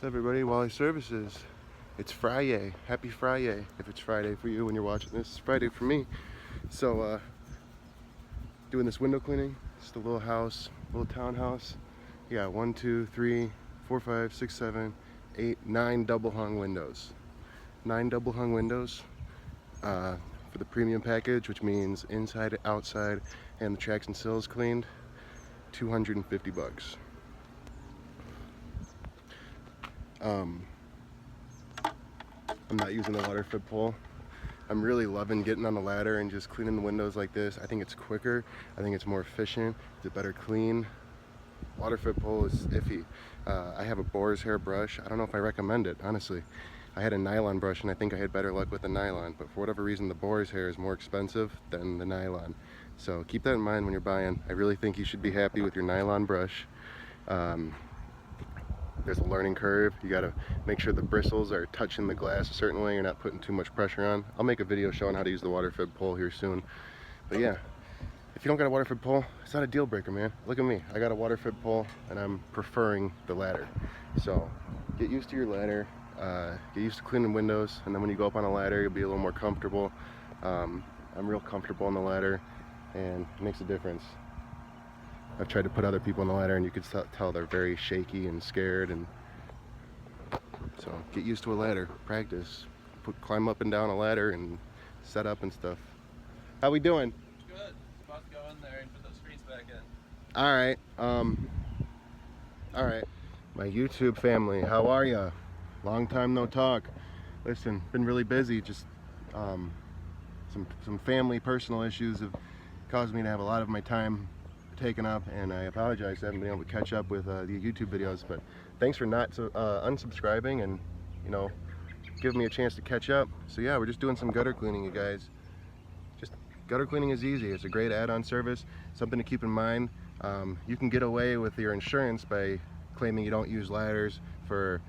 What's up, everybody? Wally Services. It's Friday. Happy Friday. If it's Friday for you when you're watching this, it's Friday for me. So, doing this window cleaning. Just a little house, little townhouse. You got 1, 2, 3, 4, 5, 6, 7, 8, 9 double hung windows. 9 double hung windows for the premium package, which means inside, outside, and the tracks and sills cleaned. $250. I'm not using the water fib pole. I'm really loving getting on the ladder and just cleaning the windows like this. I think it's quicker. I think it's more efficient. It's a better clean. Water fib pole is iffy. I have a boar's hair brush. I don't know if I recommend it, honestly. I had a nylon brush and I think I had better luck with the nylon, but for whatever reason the boar's hair is more expensive than the nylon. So keep that in mind when you're buying. I really think you should be happy with your nylon brush. There's a learning curve. You gotta make sure the bristles are touching the glass a certain way. You're not putting too much pressure on. I'll make a video showing how to use the water fib pole here soon. But yeah, if you don't got a water fib pole, it's not a deal breaker, man. Look at me. I got a water fib pole and I'm preferring the ladder. So get used to your ladder. Get used to cleaning windows, and then when you go up on a ladder, you'll be a little more comfortable. I'm real comfortable on the ladder, and it makes a difference. I've tried to put other people on the ladder and you could tell they're very shaky and scared, and so get used to a ladder, practice, climb up and down a ladder and set up and stuff. How we doing? Good. About to go in there and put those screens back in. Alright, alright. My YouTube family, how are ya? Long time no talk. Listen, been really busy, just some family personal issues have caused me to have a lot of my time taken up, and I apologize I haven't been able to catch up with the YouTube videos, but thanks for not unsubscribing and, you know, giving me a chance to catch up. So yeah, we're just doing some gutter cleaning, you guys. Just gutter cleaning is easy. It's a great add-on service, something to keep in mind. You can get away with your insurance by claiming you don't use ladders for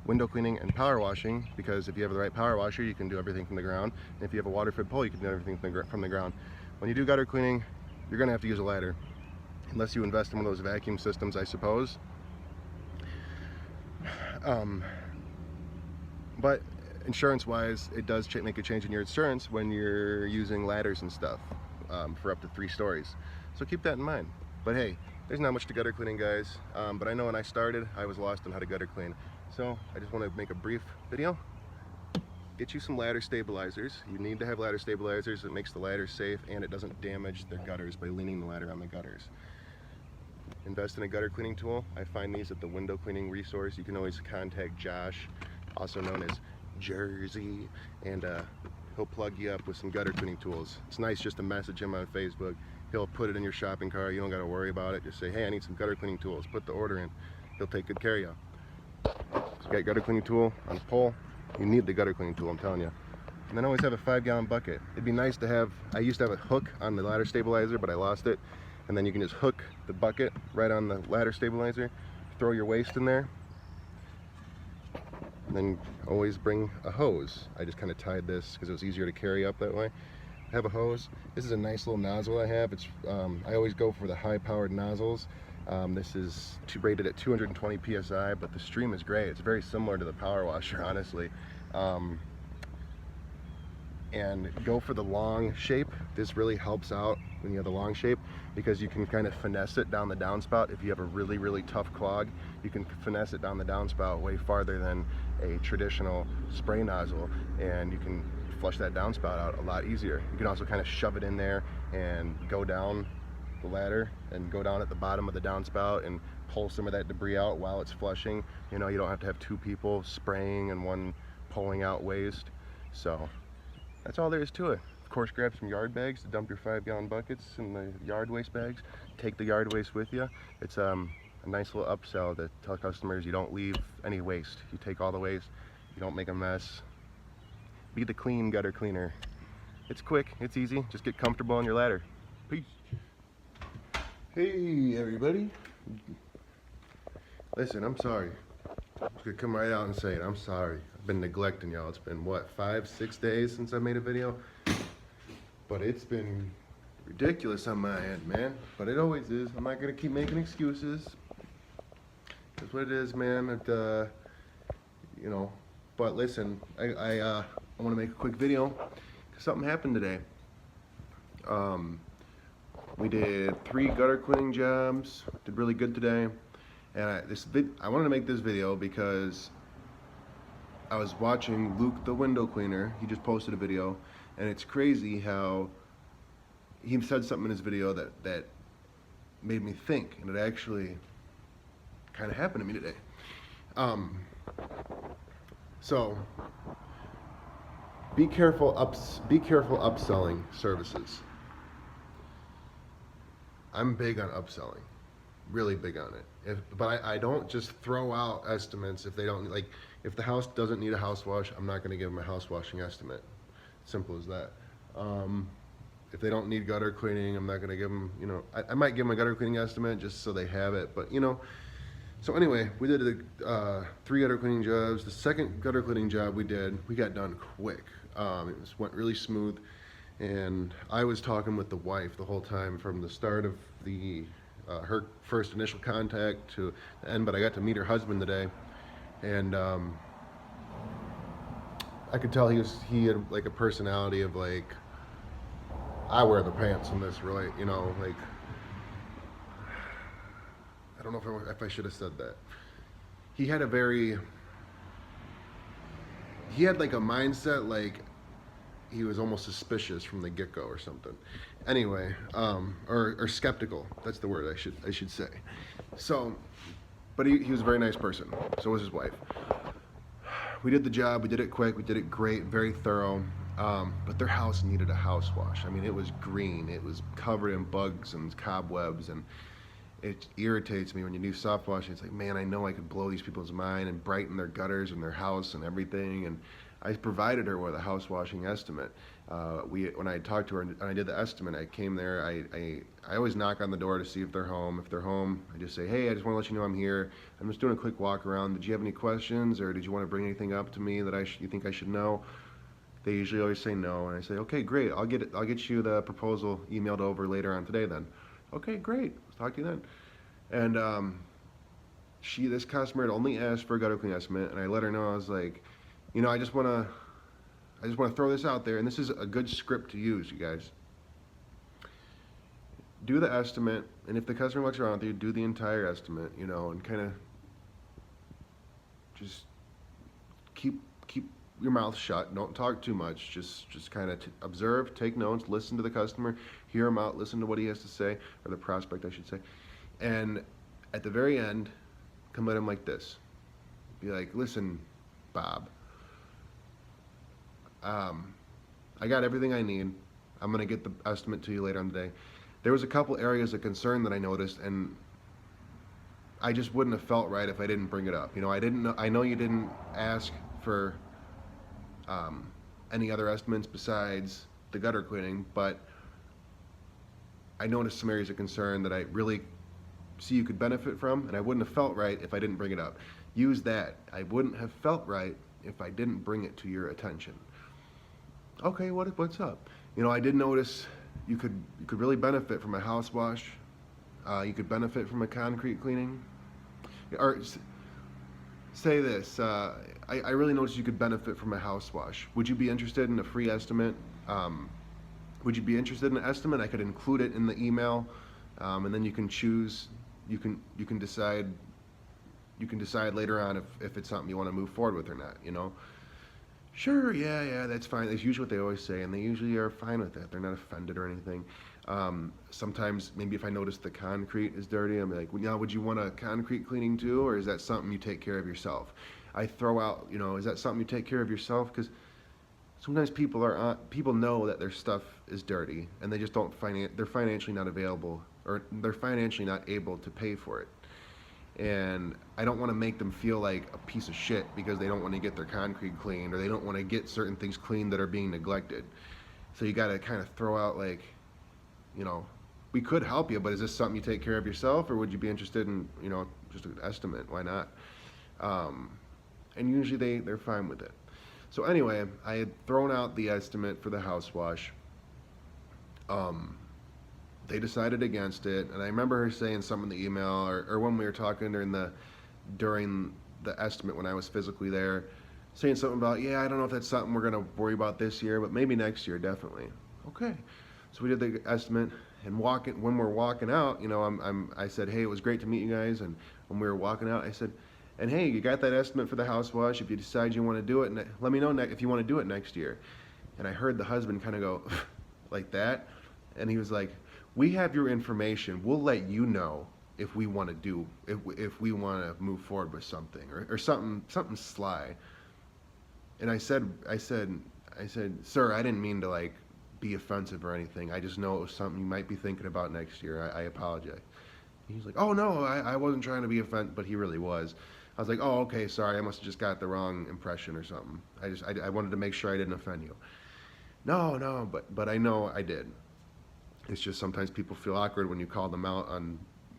window cleaning and power washing, because if you have the right power washer, you can do everything from the ground, and if you have a water fib pole, you can do everything from the ground. When you do gutter cleaning, you're gonna have to use a ladder, unless you invest in one of those vacuum systems, I suppose. But insurance-wise, it does make a change in your insurance when you're using ladders and stuff for up to 3 stories. So keep that in mind. But hey, there's not much to gutter cleaning, guys. But I know when I started, I was lost on how to gutter clean. So I just want to make a brief video. Get you some ladder stabilizers. You need to have ladder stabilizers. It makes the ladder safe and it doesn't damage their gutters by leaning the ladder on the gutters. Invest in a gutter cleaning tool. I find these at the window cleaning resource. You can always contact Josh, also known as Jersey, and he'll plug you up with some gutter cleaning tools. It's nice just to message him on Facebook. He'll put it in your shopping cart. You don't got to worry about it. Just say, hey, I need some gutter cleaning tools. Put the order in. He'll take good care of you. So you got gutter cleaning tool on the pole. You need the gutter cleaning tool, I'm telling you. And then always have a 5-gallon bucket. It'd be nice to have, I used to have a hook on the ladder stabilizer, but I lost it. And then you can just hook the bucket right on the ladder stabilizer, throw your waste in there, and then always bring a hose. I just kind of tied this because it was easier to carry up that way. I have a hose. This is a nice little nozzle I have. It's I always go for the high-powered nozzles. This is rated at 220 psi, but the stream is great. It's very similar to the power washer, honestly. And go for the long shape. This really helps out when you have the long shape, because you can kind of finesse it down the downspout. If you have a really, really tough clog, you can finesse it down the downspout way farther than a traditional spray nozzle, and you can flush that downspout out a lot easier. You can also kind of shove it in there and go down the ladder and go down at the bottom of the downspout and pull some of that debris out while it's flushing. You know, you don't have to have 2 people spraying and one pulling out waste. So that's all there is to it. Of course, grab some yard bags to dump your 5-gallon buckets in the yard waste bags. Take the yard waste with you. It's a nice little upsell to tell customers you don't leave any waste. You take all the waste, you don't make a mess. Be the clean gutter cleaner. It's quick, it's easy, just get comfortable on your ladder. Peace. Hey everybody. Listen, I'm sorry. I'm just gonna come right out and say it. I'm sorry. I've been neglecting y'all. It's been what, 5-6 days since I made a video? But it's been ridiculous on my end, man. But it always is. I'm not gonna keep making excuses. That's what it is, man. you know. But listen, I want to make a quick video because something happened today. We did 3 gutter cleaning jobs, did really good today. And I wanted to make this video because I was watching Luke the window cleaner. He just posted a video, and it's crazy how he said something in his video that made me think, and it actually kind of happened to me today. So be careful upselling services. I'm big on upselling, really big on it. But I don't just throw out estimates if they don't, like, if the house doesn't need a house wash, I'm not going to give them a house washing estimate. Simple as that. If they don't need gutter cleaning, I'm not going to give them, you know, I might give them a gutter cleaning estimate just so they have it, but you know. So anyway, we did the 3 gutter cleaning jobs. The second gutter cleaning job we got done quick. Went really smooth. And I was talking with the wife the whole time from the start of her first initial contact to the end, but I got to meet her husband today, and I could tell he had like a personality of like, I wear the pants in this, really, you know, like, I don't know if I should have said that. He had like a mindset like he was almost suspicious from the get-go or something. Anyway, or skeptical. That's the word I should say. So, but he was a very nice person. So was his wife. We did the job. We did it quick. We did it great. Very thorough. But their house needed a house wash. I mean, it was green. It was covered in bugs and cobwebs, and it irritates me when you do soft washing. It's like, man, I know I could blow these people's mind and brighten their gutters and their house and everything. And I provided her with a house washing estimate. When I talked to her and I did the estimate, I came there. I always knock on the door to see if they're home. If they're home, I just say, hey, I just want to let you know I'm here. I'm just doing a quick walk around. Did you have any questions, or did you want to bring anything up to me that you think I should know? They usually always say no, and I say, okay, great. I'll get you the proposal emailed over later on today then. Okay, great. Let's talk to you then. And this customer had only asked for a gutter cleaning estimate, and I let her know. I was like, you know, I just want to throw this out there, and this is a good script to use, you guys. Do the estimate, and if the customer walks around with you, do the entire estimate, you know, and kind of just keep your mouth shut. Don't talk too much. Just kind of observe, take notes, listen to the customer, hear him out, listen to what he has to say, or the prospect, I should say. And at the very end, come at him like this. Be like, listen, Bob, I got everything I need. I'm going to get the estimate to you later on today. There was a couple areas of concern that I noticed, and I just wouldn't have felt right if I didn't bring it up. You know, I know you didn't ask for any other estimates besides the gutter cleaning, but I noticed some areas of concern that I really see you could benefit from, and I wouldn't have felt right if I didn't bring it up. Use that. I wouldn't have felt right if I didn't bring it to your attention. Okay, what's up? You know, I did notice you could really benefit from a house wash. You could benefit from a concrete cleaning. Or say this, I really noticed you could benefit from a house wash. Would you be interested in a free estimate? Would you be interested in an estimate? I could include it in the email, and then you can choose. You can decide later on if it's something you want to move forward with or not. You know. Sure, yeah, that's fine. That's usually what they always say, and they usually are fine with that. They're not offended or anything. Sometimes, maybe if I notice the concrete is dirty, I'm like, well, now, would you want a concrete cleaning too, or is that something you take care of yourself? I throw out, you know, is that something you take care of yourself? Because sometimes people know that their stuff is dirty, and they just they're financially not available, or they're financially not able to pay for it. And I don't want to make them feel like a piece of shit because they don't want to get their concrete cleaned, or they don't want to get certain things cleaned that are being neglected. So you got to kind of throw out like, you know, we could help you, but is this something you take care of yourself, or would you be interested in, you know, just an estimate? Why not? And usually they're fine with it. So anyway, I had thrown out the estimate for the house wash. They decided against it, and I remember her saying something in the email, or when we were talking during the estimate when I was physically there, saying something about, yeah, I don't know if that's something we're gonna worry about this year, but maybe next year, definitely. Okay, so we did the estimate, and when we're walking out, you know, I said, hey, it was great to meet you guys, and when we were walking out, I said, and hey, you got that estimate for the house wash? If you decide you want to do it, let me know if you want to do it next year. And I heard the husband kind of go like that, and he was like, we have your information. We'll let you know if we want to if we want to move forward with something or something sly. And I said, sir, I didn't mean to like be offensive or anything. I just know it was something you might be thinking about next year. I apologize. He was like, oh no, I wasn't trying to be offensive, but he really was. I was like, oh, okay, sorry, I must have just got the wrong impression or something. I wanted to make sure I didn't offend you. No, but I know I did. It's just sometimes people feel awkward when you call them out on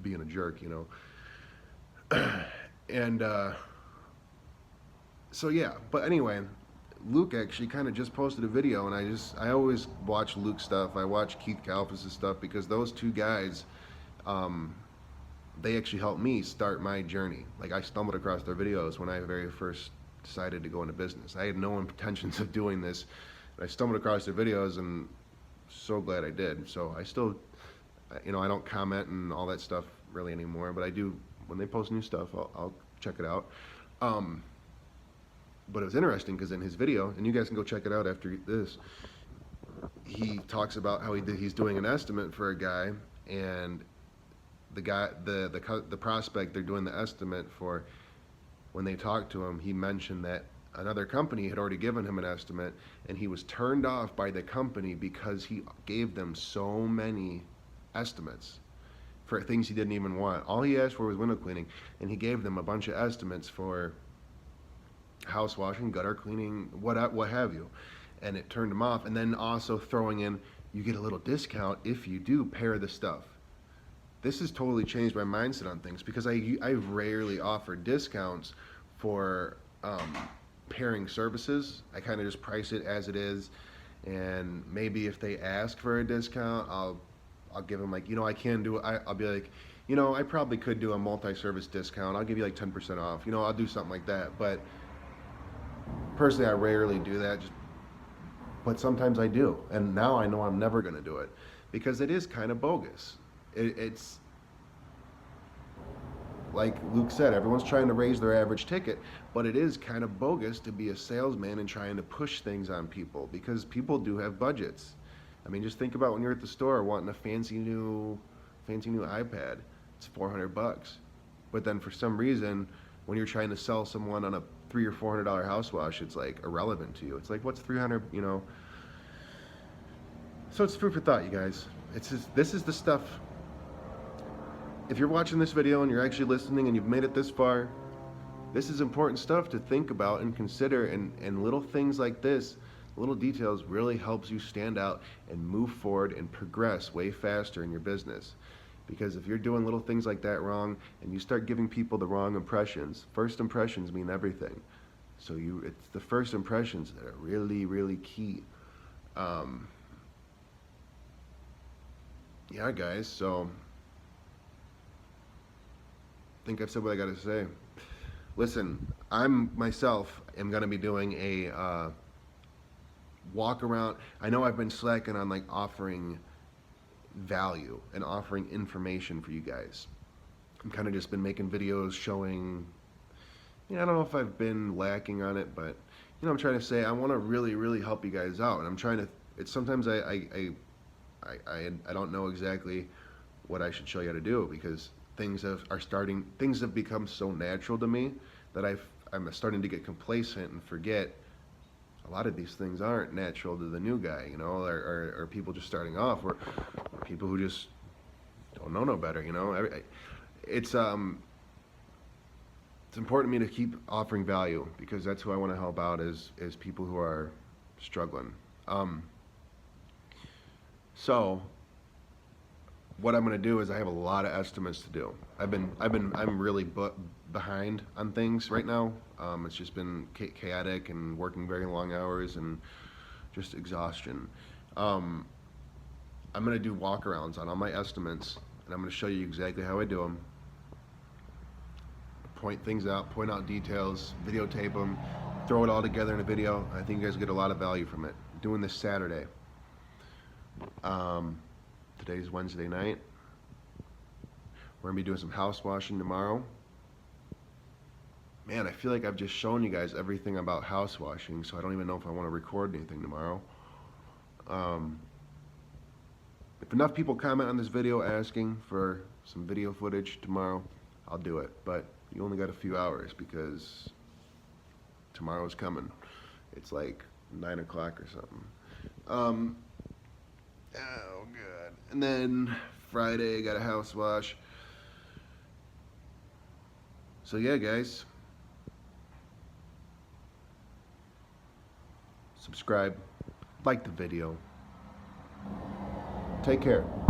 being a jerk, you know. And so yeah, but anyway, Luke actually kind of just posted a video, and I always watch Luke stuff. I watch Keith Kalfas' stuff because those two guys, they actually helped me start my journey. Like, I stumbled across their videos when I very first decided to go into business. I had no intentions of doing this. I stumbled across their videos, and so glad I did. So I still, you know, I don't comment and all that stuff really anymore, but I do, when they post new stuff, I'll check it out. But it was interesting because in his video, and you guys can go check it out after this, he talks about how he's doing an estimate for a guy, and the prospect they're doing the estimate for, when they talked to him, he mentioned that another company had already given him an estimate, and he was turned off by the company because he gave them so many estimates for things he didn't even want. All he asked for was window cleaning, and he gave them a bunch of estimates for house washing, gutter cleaning, what have you, and it turned him off. And then also throwing in, you get a little discount if you do pair the stuff. This has totally changed my mindset on things, because I rarely offer discounts for pairing services. I kind of just price it as it is, and maybe if they ask for a discount, I'll give them, like, you know, I can do it. I'll be like, you know, I probably could do a multi-service discount. I'll give you like 10% off. You know, I'll do something like that. But personally, I rarely do that. But sometimes I do, and now I know I'm never going to do it, because it is kind of bogus. It's like Luke said, everyone's trying to raise their average ticket, but it is kind of bogus to be a salesman and trying to push things on people, because people do have budgets. I mean, just think about when you're at the store wanting a fancy new iPad. It's $400. But then for some reason, when you're trying to sell someone on a $300 or $400 house wash, it's like irrelevant to you. It's like, what's 300, you know? So it's food for thought, you guys. This is the stuff. If you're watching this video and you're actually listening and you've made it this far, this is important stuff to think about and consider, and little things like this, little details, really helps you stand out and move forward and progress way faster in your business. Because if you're doing little things like that wrong and you start giving people the wrong impressions, first impressions mean everything. So it's the first impressions that are really, really key. Yeah, guys, so I think I've said what I got to say. Listen, myself am going to be doing a walk around. I know I've been slacking on like offering value and offering information for you guys. I'm kind of just been making videos showing, I don't know if I've been lacking on it, but I'm trying to say I want to really, really help you guys out, and I'm trying to. It's sometimes I don't know exactly what I should show you how to do, because things have become so natural to me that I'm starting to get complacent and forget a lot of these things aren't natural to the new guy, or people just starting off, or people who just don't know no better, It's important to me to keep offering value, because that's who I want to help out, is people who are struggling. So what I'm going to do is I have a lot of estimates to do. I'm really behind on things right now. It's just been chaotic and working very long hours and just exhaustion. I'm going to do walkarounds on all my estimates, and I'm going to show you exactly how I do them. point things out, point out details, videotape them, throw it all together in a video. I think you guys get a lot of value from it. Doing this Saturday. Today's Wednesday night. We're gonna be doing some house washing tomorrow. Man, I feel like I've just shown you guys everything about house washing, so I don't even know if I want to record anything tomorrow. If enough people comment on this video asking for some video footage tomorrow, I'll do it. But you only got a few hours because tomorrow's coming. It's like 9 o'clock or something. Oh, good. And then Friday, got a house wash. So yeah, guys. Subscribe, like the video. Take care.